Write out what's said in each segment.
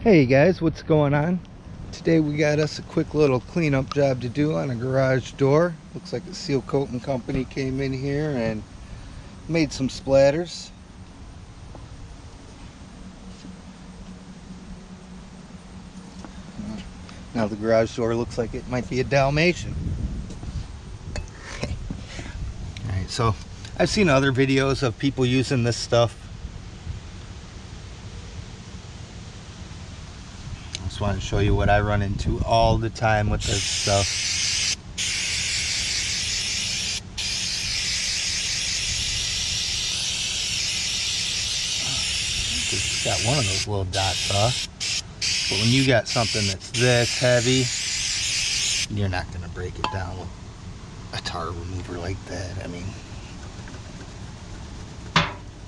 Hey guys, what's going on? Today we got us a quick little cleanup job to do on a garage door. Looks like a Sealcoating company came in here and made some splatters. Now the garage door looks like it might be a Dalmatian. Alright, so I've seen other videos of people using this stuff. Just want to show you what I run into all the time with this stuff. It's got one of those little dots off. But when you got something that's this heavy, you're not going to break it down with a tar remover like that. I mean,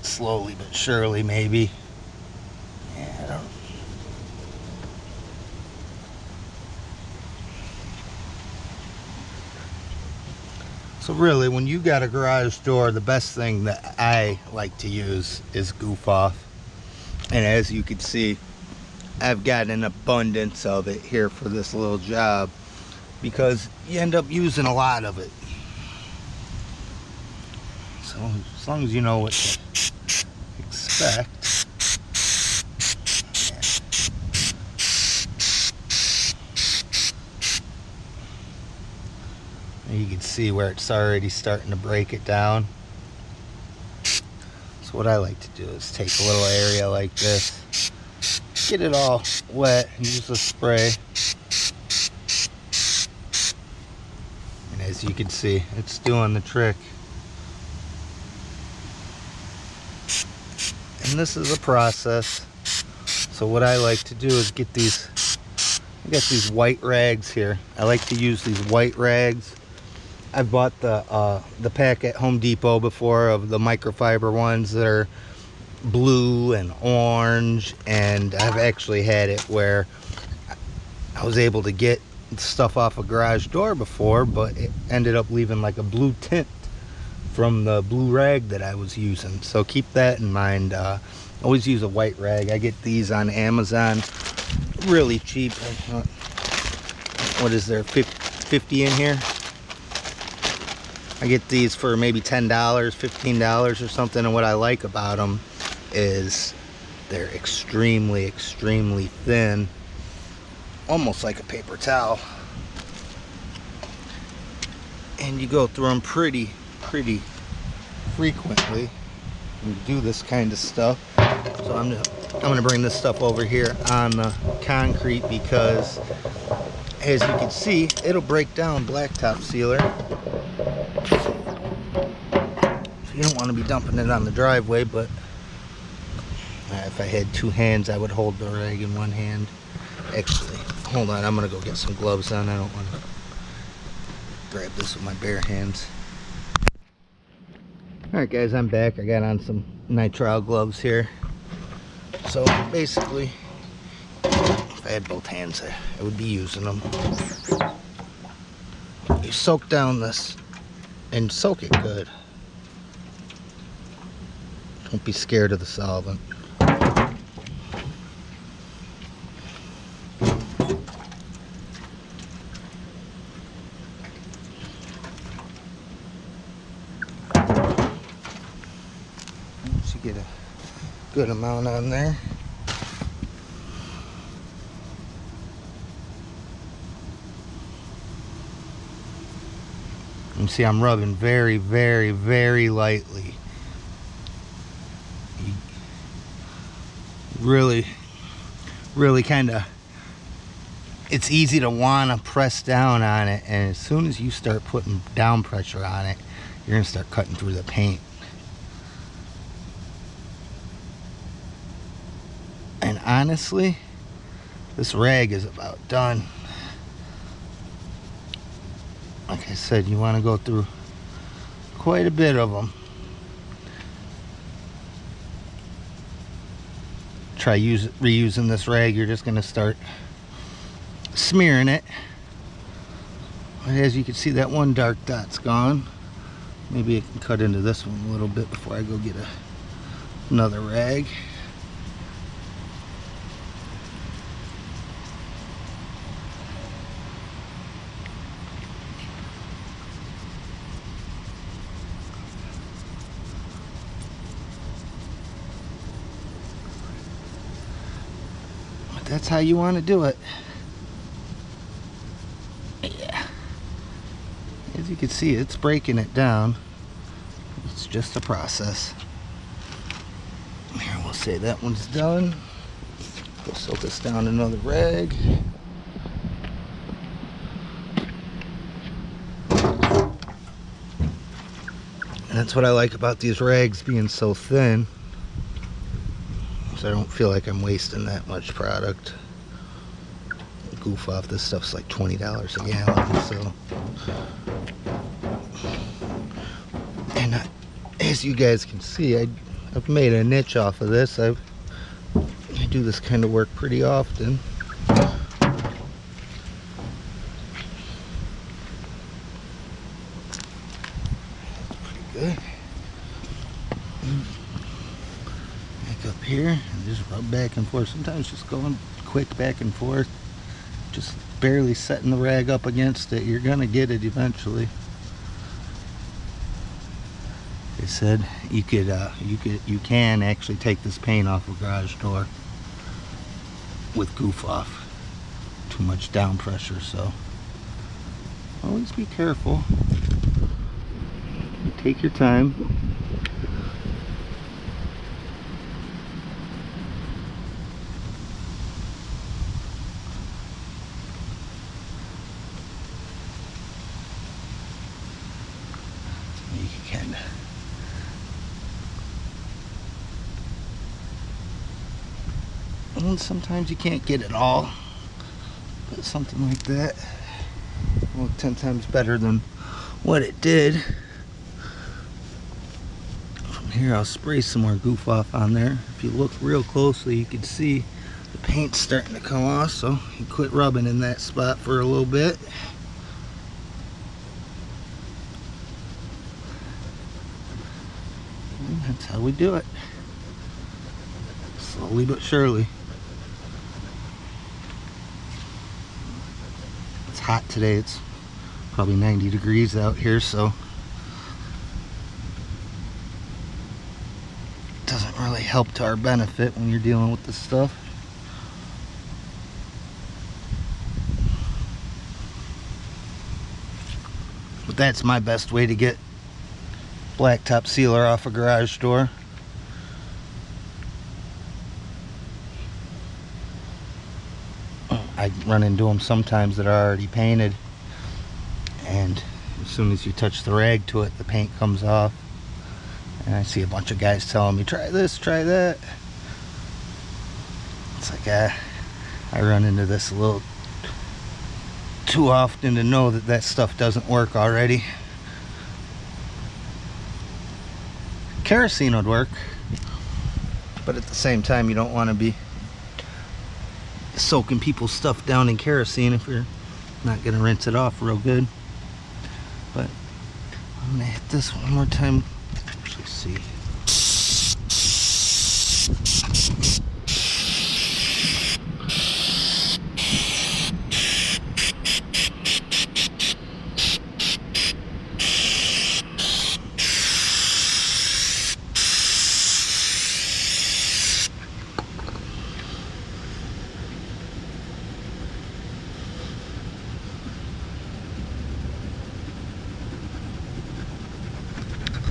slowly but surely maybe. Yeah, I don't know. So really, when you got a garage door, the best thing that I like to use is Goof Off. And as you can see, I've got an abundance of it here for this little job because you end up using a lot of it. So as long as you know what to expect. You can see where it's already starting to break it down. So what I like to do is take a little area like this, get it all wet, and use a spray. And as you can see, it's doing the trick. And this is a process. So what I like to do is get these, I got these white rags here. I like to use these white rags. I've bought the pack at Home Depot before of the microfiber ones that are blue and orange, and I've actually had it where I was able to get stuff off a garage door before, but it ended up leaving like a blue tint from the blue rag that I was using. So keep that in mind. Always use a white rag. I get these on Amazon really cheap. What is there, 50 in here? I get these for maybe $10, $15 or something, and what I like about them is they're extremely thin, almost like a paper towel, and you go through them pretty frequently when you do this kind of stuff. So I'm gonna bring this stuff over here on the concrete because, as you can see, it'll break down blacktop sealer. You don't want to be dumping it on the driveway, but if I had two hands, I would hold the rag in one hand. Actually, hold on, I'm gonna go get some gloves on. I don't want to grab this with my bare hands. Alright guys, I'm back. I got on some nitrile gloves here. So basically, if I had both hands, I would be using them. You soak down this and soak it good. Don't be scared of the solvent. Once you get a good amount on there. You see I'm rubbing very lightly. Really kind of, it's easy to want to press down on it, and as soon as you start putting down pressure on it, you're going to start cutting through the paint. And honestly, this rag is about done. Like I said, you want to go through quite a bit of them. Try reusing this rag. You're just going to start smearing it. And as you can see, that one dark dot's gone. Maybe I can cut into this one a little bit before I go get another rag. that's how you want to do it. Yeah. As you can see, it's breaking it down. It's just a process. Here, we'll say that one's done. We'll soak this down another rag. And that's what I like about these rags being so thin. So I don't feel like I'm wasting that much product. Goof Off, this stuff's like $20 a gallon, so. And as you guys can see, I've made a niche off of this. I do this kind of work pretty often. Pretty good. Back up here and just rub back and forth. Sometimes just going quick back and forth, just barely setting the rag up against it. You're gonna get it eventually. They said you can actually take this paint off a garage door with Goof Off. Too much down pressure, so always be careful. Take your time. You can kind of. And sometimes you can't get it all, but something like that will look 10 times better than what it did. From here, I'll spray some more Goof Off on there. If you look real closely, you can see the paint's starting to come off, so you quit rubbing in that spot for a little bit. And that's how we do it. Slowly but surely. Hot today. It's probably 90 degrees out here, so it doesn't really help to our benefit when you're dealing with this stuff. But that's my best way to get blacktop sealer off a garage door. I run into them sometimes that are already painted, and as soon as you touch the rag to it, the paint comes off. And I see a bunch of guys telling me, try this, try that. It's like I run into this a little too often to know that that stuff doesn't work already. Kerosene would work, but at the same time, you don't want to be soaking people's stuff down in kerosene if you're not gonna rinse it off real good. But I'm gonna hit this one more time. Actually, see.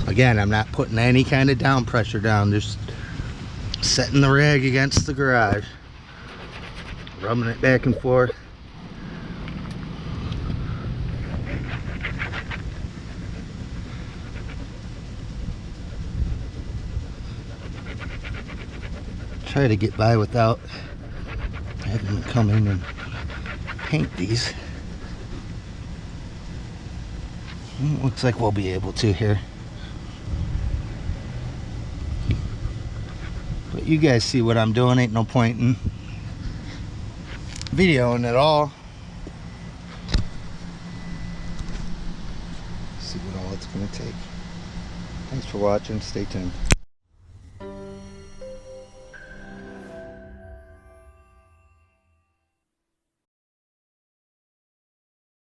Again, I'm not putting any kind of down pressure down, just setting the rag against the garage, rubbing it back and forth. Try to get by without having to come in and paint these. Looks like we'll be able to here. But you guys see what I'm doing, ain't no point in videoing at all. See what all it's gonna take. Thanks for watching, stay tuned.